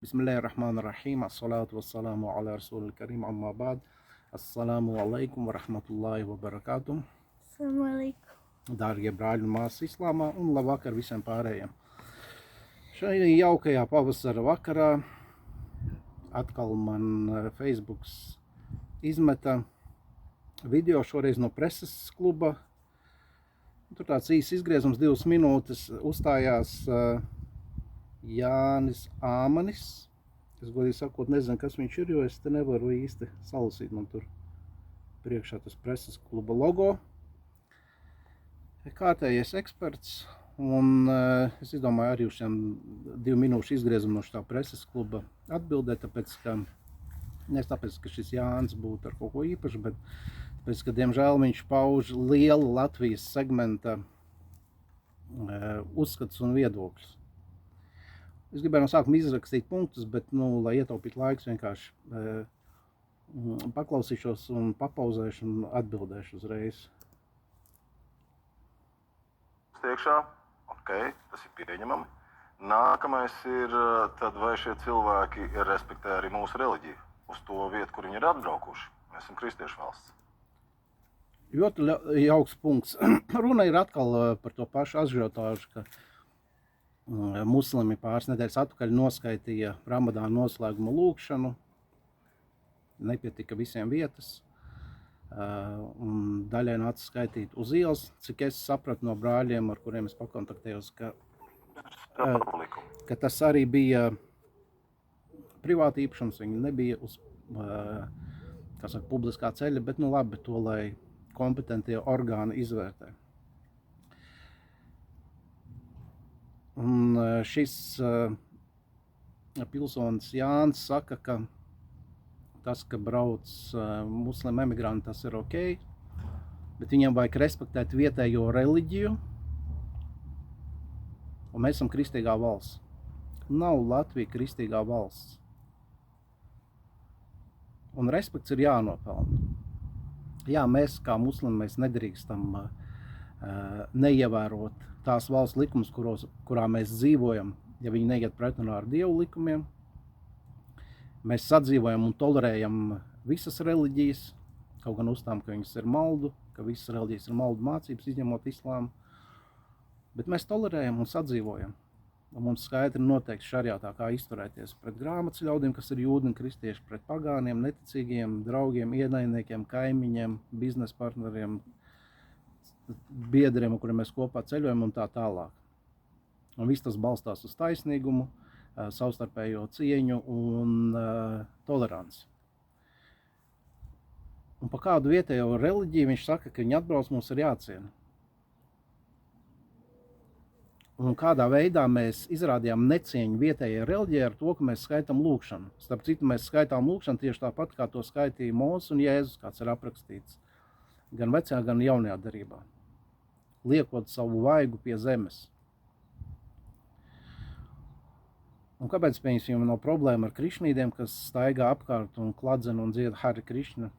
Bismillahirrahmanirrahim. Assalatu wassalamu ala rasulil karim amma ba'd. Assalamu alaikum wa rahmatullahi wa barakatuh. Assalamualaikum. Dārgie brāļi un māsas islāmā un labvakar visiem pārējiem. Šajā jaukajā pavasara vakarā atkal man Facebooks izmeta video, šoreiz no preses kluba. Tur tāds īsts izgriezums, 2 minūtes, uzstājās Jānis Āmanis. Es godīgi sakot nezinu, kas viņš ir, jo es te nevaru īsti salasīt. Man tur priekšā tas preses kluba logo. Kārtējais eksperts. Un es izdomāju arī uz šiem 2 minūšu izgriezumu no šitā preses kluba atbildēt, tāpēc, ka šis Jānis būtu ar kaut ko īpašu, bet tāpēc, ka, diemžēl, viņš pauž lielu Latvijas segmenta uzskats un viedokļus. Es gribēju no sākuma izrakstīt punktus, bet, lai ietaupītu laiks, vienkārši paklausīšos un papauzēšu un atbildēšu uzreiz. Tiekšā, ok, tas ir pieņemami. Nākamais ir, tad vai šie cilvēki respektē arī mūsu reliģiju uz to vietu, kur viņi ir atbraukuši. Mēs esam kristiešu valsts. Ļoti jauks punkts. Runa ir atkal par to pašu ažiotāžu, ka muslimi pāris nedēļas atpakaļ noskaitīja Ramadāna noslēguma lūgšanu. Nepietika visiem vietas. Un daļai nāca skaitīt uz ielas, cik es sapratu no brāļiem, ar kuriem es pakontaktējos, ka tas arī bija privāti īpašums. Viņi nebija uz publiskā ceļa, bet labi, to lai kompetentie orgāni izvērtē. Un šis pilsonis Jānis saka, ka tas, ka brauc muslimu emigranti, tas ir ok, bet viņiem vajag respektēt vietējo reliģiju, un mēs esam kristīgā valsts. Nav Latvija kristīgā valsts. Un respekts ir jānopelna. Jā, mēs kā muslimi mēs nedrīkstam neievērot tās valsts likumus, kurā mēs dzīvojam, ja viņi neiet pretrunā ar Dievu likumiem. Mēs sadzīvojam un tolerējam visas reliģijas, kaut gan uzstām, ka viņas ir maldu, ka visas reliģijas ir maldu mācības, izņemot islāmu. Bet mēs tolerējam un sadzīvojam. Un mums skaidri noteikti šariātā, kā izturēties pret grāmatas ļaudīm, kas ir jūdi un kristieši, pret pagāniem, neticīgiem, draugiem, ienaidniekiem, kaimiņiem, biznesa partneriem, biedriem, ar kuriem mēs kopā ceļojam un tā tālāk. Un viss tas balstās uz taisnīgumu, savstarpējo cieņu un toleranci. Un par kādu vietējo reliģiju viņš saka, ka viņi atbrauc, mums ir jāciena. Un kādā veidā mēs izrādījām necieņu vietējai reliģijai ar to, ka mēs skaitām lūgšanu. Starp citu, mēs skaitām lūgšanu tieši tāpat, kā to skaitīja Mūzes un Jēzus, kāds ir aprakstīts gan vecajā, gan jaunajā darībā. Liekot savu vaigu pie zemes. Un kāpēc, piemēram, nav problēma ar krišnīdiem, kas staigā apkārt un kladzena un dzied Hari Krišna?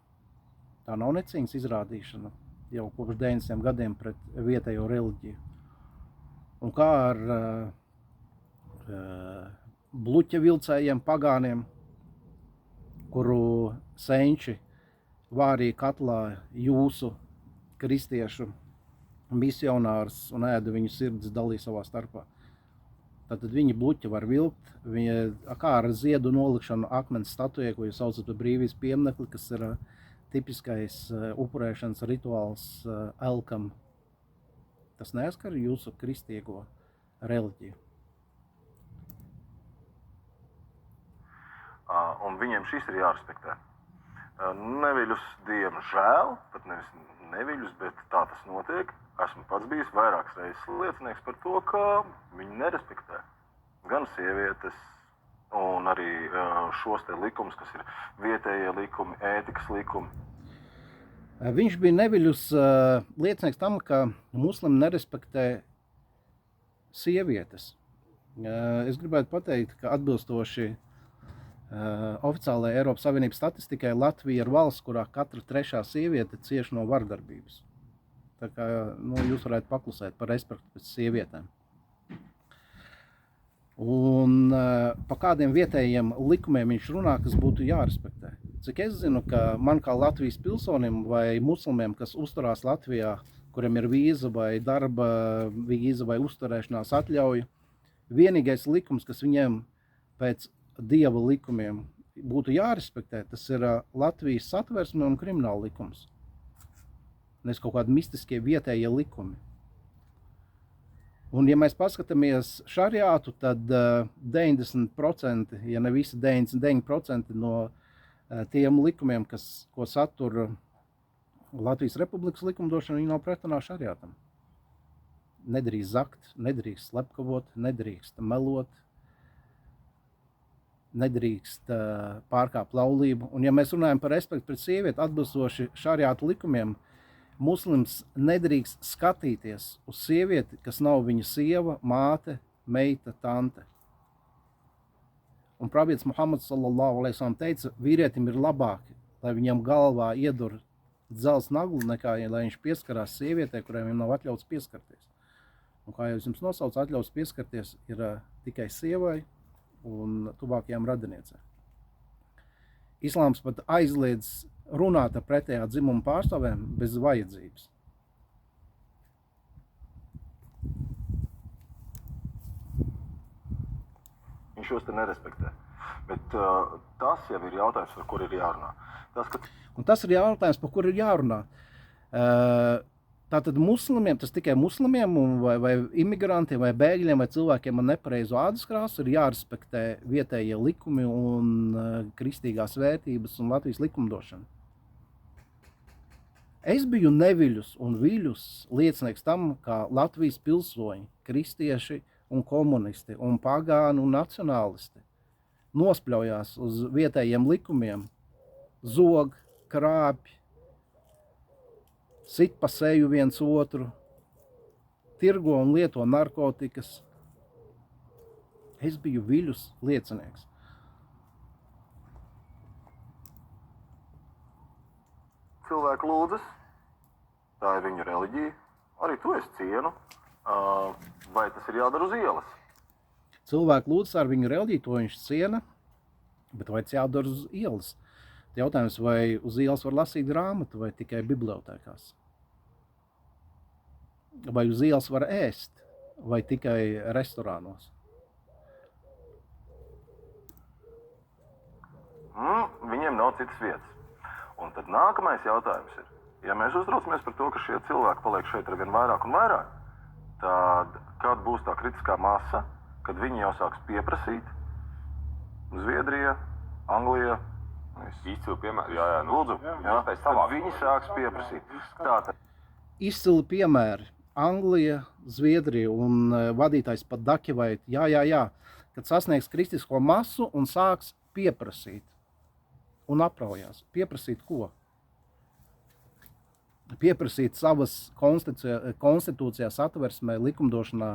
Tā nav necieņas izrādīšana jau kopš 90 gadiem pret vietējo reliģiju. Un kā ar bluķa vilcējiem pagāniem, kuru senči vārīja katlā jūsu kristiešu misionārus un ēda viņu sirds dalīja savā starpā. Tātad viņi bluķi var vilkt, kā ar ziedu nolikšanu akmens statujē, ko jūs saucat par brīvības pieminekli, kas ir tipiskais upurēšanas rituāls elkam. Tas neaskar jūsu kristīgo reliģiju. Un viņiem šis ir jārespektē. Neviļus, diemžēl, pat nevis neviļus, bet tā tas notiek. Esmu pats bijis vairākas reizes liecinieks par to, ka viņi nerespektē gan sievietes un arī šos te likumus, kas ir vietējie likumi, ētikas likumi. Viņš bija neviļus liecinieks tam, ka muslimi nerespektē sievietes. Es gribētu pateikt, ka atbilstoši oficiālajai Eiropas Savienības statistikai Latvija ir valsts, kurā katra 3. sieviete cieš no vardarbības. Tā kā jūs varētu paklusēt par respektu pēc sievietēm. Un pa kādiem vietējiem likumiem viņš runā, kas būtu jārespektē. Cik es zinu, ka man kā Latvijas pilsonim vai muslimiem, kas uzturās Latvijā, kuriem ir vīza vai darba vīza vai uzturēšanās atļauja, vienīgais likums, kas viņiem pēc Dieva likumiem būtu jārespektē, tas ir Latvijas satversme un krimināla likums. Nevis kaut kādi mistiskie vietējie likumi. Un ja mēs paskatāmies šariātu, tad 90%, ja ne visi 99% no tiem likumiem, ko satur Latvijas Republikas likumdošana, viņi nav pretrunā šariātam. Nedrīkst zakt, nedrīkst slepkavot, nedrīkst melot, nedrīkst pārkāpt laulību. Un ja mēs runājam par respektu pret sievieti, atbilstoši šariātu likumiem, muslims nedrīkst skatīties uz sievieti, kas nav viņa sieva, māte, meita, tante. Un pravietis Muhammads sallallahu alaihi wasallam teica, vīrietim ir labāk, lai viņam galvā iedur dzelzs naglu, nekā lai viņš pieskarās sievietē, kurai viņam nav atļauts pieskarties. Un kā jau es jums nosaucu, atļauts pieskarties ir tikai sievai un tuvākajām radiniecēm. Islāms pat aizliedz runāt ar pretējā dzimuma pārstāvēm bez vajadzības. Viņš šos te nerespektē. Bet tas jau ir jautājums, par kur ir jārunā. Un tas ir jautājums, par kur ir jārunā. Tātad muslimiem, tas tikai muslimiem vai imigrantiem vai bēgļiem vai cilvēkiem ar nepareizo ādas krāsu ir jārespektē vietējie likumi un kristīgās vērtības un Latvijas likumdošana. Es biju neviļus un viļus liecinieks tam, kā Latvijas pilsoņi, kristieši un komunisti un pagāni un nacionālisti nospļaujās uz vietējiem likumiem, zog, krāpj, sit pa seju viens otru, tirgo un lieto narkotikas. Es biju viļus liecinieks. Cilvēku lūdzas, tā ir viņu reliģija, arī to es cienu. Vai tas ir jādara uz ielas? Cilvēku lūdzas ar viņu reliģiju, to viņš ciena, bet vai tas jādara uz ielas? Jautājums, vai uz ielas var lasīt grāmatu vai tikai bibliotēkās? Vai uz ielas var ēst vai tikai restorānos? Viņiem nav citas vietas. Un tad nākamais jautājums ir, ja mēs uztraucamies par to, ka šie cilvēki paliek šeit ar vien vairāk un vairāk, tad kad būs tā kritiskā masa, kad viņi jau sāks pieprasīt Zviedrija, Anglija, izcilu piemēru, jā, lūdzu, tad viņi sāks pieprasīt. Tātad. Izcili piemēri. Anglija, Zviedrija un vadītājs pat Dakivait, jā, kad sasniegs kristisko masu un sāks pieprasīt un apraujās. Pieprasīt ko? Pieprasīt savas konstitūcijā satversmē likumdošanā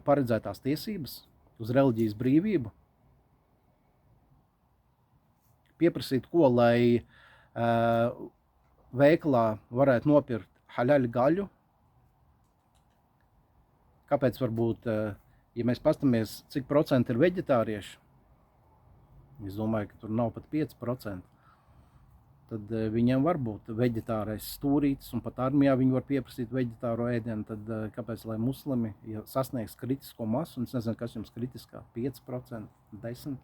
paredzētās tiesības uz reliģijas brīvību. Pieprasīt ko, lai veikalā varētu nopirkt haļaļu gaļu. Kāpēc varbūt, ja mēs pastamies, cik procenti ir veģetārieši, es domāju, ka tur nav pat 5%, tad viņiem var būt veģetārais stūrītis, un pat armijā viņi var pieprasīt veģetāro ēdienu, tad kāpēc, lai muslimi, ja sasniegs kritisko masu, un es nezinu, kas jums kritiskā, 5%, 10%,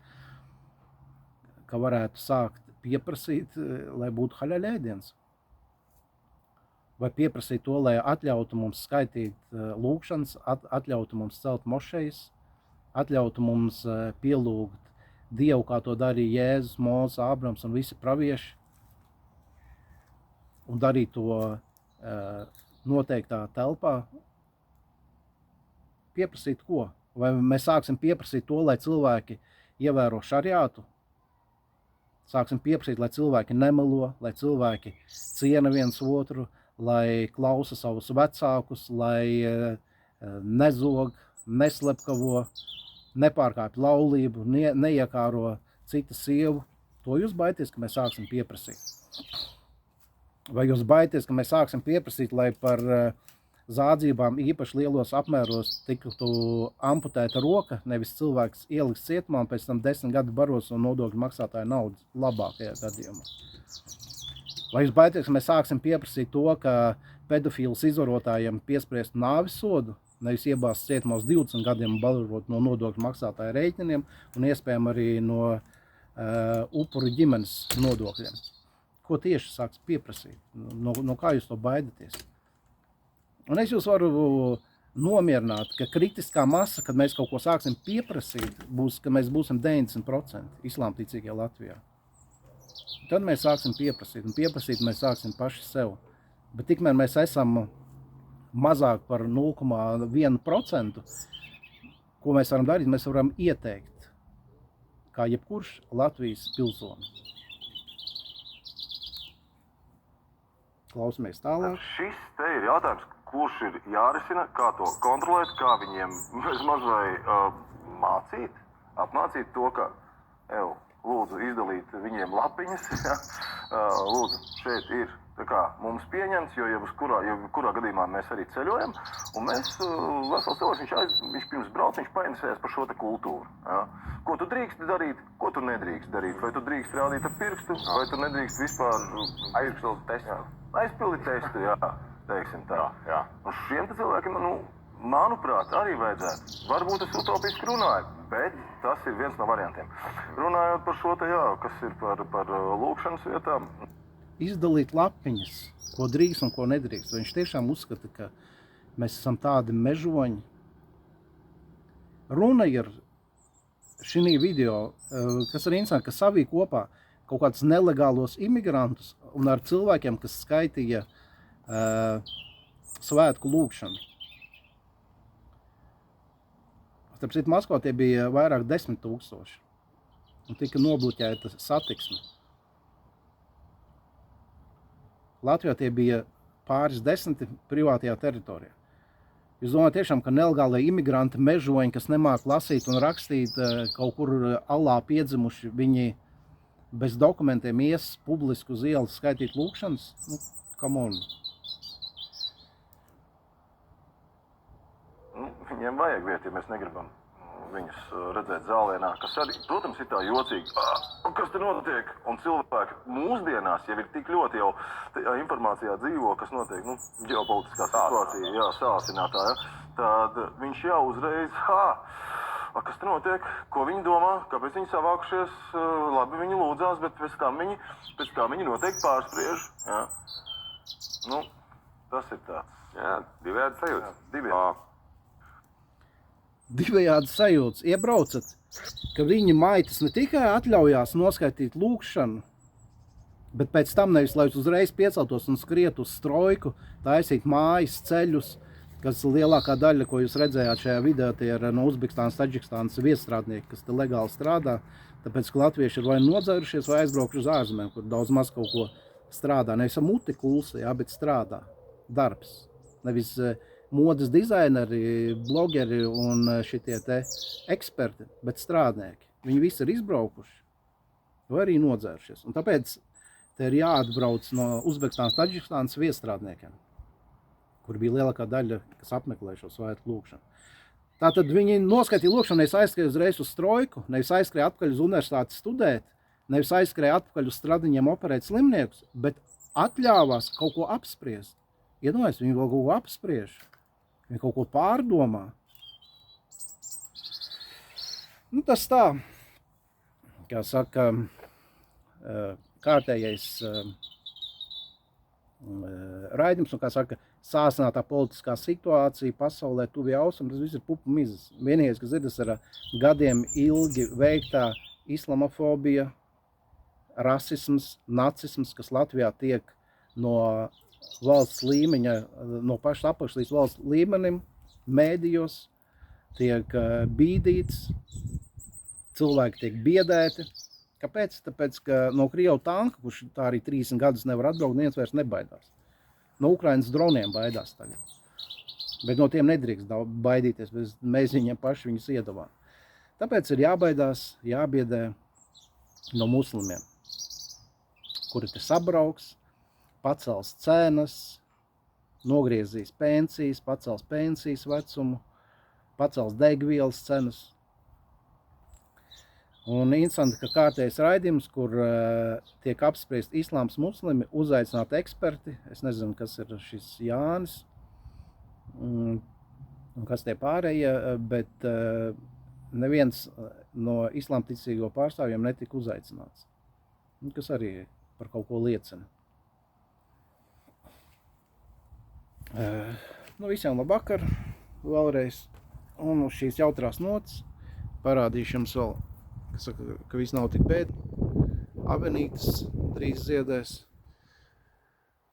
ka varētu sākt pieprasīt, lai būtu haļaļa ēdiens. Vai pieprasīt to, lai atļautu mums skaitīt lūgšanas, atļautu mums celt mošejas, atļautu mums pielūgt Dievu, kā to darīja Jēzus, Mūzes, Ābrams un visi pravieši, un darīt to noteiktā telpā. Pieprasīt ko? Vai mēs sāksim pieprasīt to, lai cilvēki ievēro šariātu? Sāksim pieprasīt, lai cilvēki nemelo, lai cilvēki ciena viens otru, lai klausa savus vecākus, lai nezog, neslepkavo, nepārkāpj laulību, neiekāro citu sievu. To jūs baities, ka mēs sāksim pieprasīt? Vai jūs baities, ka mēs sāksim pieprasīt, lai par zādzībām īpaši lielos apmēros tiktu amputēta roka, nevis cilvēks ieliks cietumā un pēc tam 10 gadu baros un nodokļu maksātāju naudu labākajā gadījumā. Vai jūs baidieties, ka mēs sāksim pieprasīt to, ka pedofīlus izvarotājiem piespriest nāves sodu, nevis iebāzt cietumā uz 20 gadiem un barot no nodokļu maksātāju rēķiniem un iespējami arī no upuru ģimenes nodokļiem? Ko tieši sāks pieprasīt? No kā jūs to baidaties? Un es jūs varu nomierināt, ka kritiskā masa, kad mēs kaut ko sāksim pieprasīt, būs, ka mēs būsim 90% islāmticīgie Latvijā. Tad mēs sāksim pieprasīt, un pieprasīt mēs sāksim paši sev. Bet tikmēr mēs esam mazāk par 0,1%, ko mēs varam darīt, mēs varam ieteikt, kā jebkurš Latvijas pilsonis. Klausamies tālāk. Šis te ir jautājums, kurš ir jārisina, kā to kontrolēt, kā viņiem vismaz vai mācīt, apmācīt to, ka, lūdzu, izdalīt viņiem lapiņas, lūdzu, šeit ir tā kā mums pieņemts, jo kurā gadījumā mēs arī ceļojam, un mēs, vesels cilvēks, viņš pirms brauc, viņš painteresējas par šo te kultūru. Ja? Ko tu drīkst darīt, ko tu nedrīkst darīt, vai tu drīkst rādīt ar pirkstu, vai tu nedrīkst vispār aizpildīt testu. Aizpildīt testu, jā, teiksim tā. Jā. Un šiem cilvēkiem, manuprāt, arī vajadzētu. Varbūt es utopiski runāju, bet tas ir viens no variantiem. Runājot par šo te, kas ir par lūkšanas vietām. Izdalīt lapiņas, ko drīkst un ko nedrīkst. Viņš tiešām uzskata, ka mēs esam tādi mežoņi. Runa ir šī video, kas ir interesanti, ka savī kopā kaut kādus nelegālos imigrantus un ar cilvēkiem, kas skaitīja svētku lūkšanu. Starp citu, Maskavā tie bija vairāk 10 000 un tika nobloķēta satiksme. Latvijā tie bija pāris 10 privātajā teritorijā. Jūs domājat tiešām, ka nelegālie imigranti, mežoņi, kas nemāk lasīt un rakstīt, kaut kur Allā piedzimuši, viņi bez dokumentiem ies publiski uz ielas skaitīt lūkšanas? Come on. Viņiem vajag vietu, ja mēs negribam viņus redzēt zālienā, kas arī, protams, ir tā jocīgi. Kas te notiek? Un cilvēki mūsdienās jau ir tik ļoti jau informācijā dzīvo, kas notiek, ģeopolitiskā situācija, sāsinātā, tad viņš jau uzreiz, kas te notiek, ko viņi domā, kāpēc viņi savākušies, labi viņi lūdzās, bet pēc kā viņi noteikti pārspriež, jā. Tas ir tāds. Jā, divējādi sajūtas. Divējādi sajūtas. Iebraucat, ka viņi maitas ne tikai atļaujās noskaitīt lūkšanu, bet pēc tam nevis, lai uzreiz pieceltos un skriet uz strojku, taisīt mājas, ceļus, kas lielākā daļa, ko jūs redzējāt šajā video, tie ir no Uzbekistānas, Taģikstānas viesstrādnieki, kas te legāli strādā, tāpēc, ka latvieši ir vai nodzērušies, vai aizbraukuši uz ārzemēm, kur daudz maz kaut ko strādā. Nevis muti kulsi, bet strādā. Darbs. Nevis modes dizaineri, blogeri un šitie te eksperti, bet strādnieki. Viņi visi ir izbraukuši vai arī nodzērušies. Un tāpēc te ir jāatbrauc no Uzbekistānas, Taģikstānas viesstrādniekiem, kur bija lielākā daļa, kas apmeklē šo svētku lūkšanu. Tātad viņi noskaitīja lūkšanu, nevis aizskrēja uzreiz uz strojku, nevis aizskrēja atpakaļ uz universitāti studēt, nevis aizskrēja atpakaļ uz Stradiņiem operēt slimniekus, bet atļāvās kaut ko apspriest. Iedomājies, viņi vēl kaut ko apspriež. Viņi kaut ko pārdomā. Tas tā, kā saka, kārtējais raidījums, un kā saka, sāsinātā politiskā situācija pasaulē, tuvie austrumi, tas viss ir pupu mizas. Vienīgais, kas ir, tas ir gadiem ilgi veiktā islamofobija, rasisms, nacisms, kas Latvijā tiek no valsts līmeņa, no pašas apakšas līdz valsts līmenim, mēdījos, tiek bīdīts, cilvēki tiek biedēti. Kāpēc? Tāpēc, ka no Krievu tanka, kurš tā arī 30 gadus nevar atbraukt, neviens vairs nebaidās. No Ukrainas droniem baidās tagad. Bet no tiem nedrīkst baidīties, mēs viņiem paši viņus iedavām. Tāpēc ir jābaidās, jābiedē no muslimiem, kuri te sabrauks, pacels cenas, nogriezīs pensijas, pacels pensijas vecumu, pacels degvielas cenas. Un interesanti, ka kārtējs raidījums, kur tiek apspriest islāms muslimi, uzaicināt eksperti. Es nezinu, kas ir šis Jānis un kas tie pārējie, bet neviens no islāmticīgo pārstāvjiem netika uzaicināts. Kas arī par kaut ko liecina. Visiem labvakar vēlreiz. Un uz šīs jautrās nots parādīšu jums vēl, ka viss nav tik bēd. Avenītes drīz ziedēs.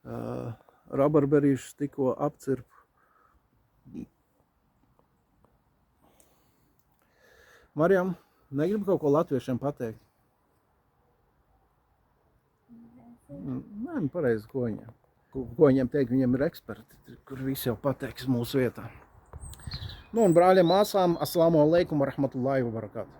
Rabarberīšus tikko apcirpu. Marijam, negribu kaut ko latviešiem pateikt? Nē, pareizi, ko viņiem teikt, viņiem ir eksperti, kur visi jau pateiks mūsu vietā. Un brāļiem, māsām, assalamu alaikum wa rahmatullahi wa barakatuh.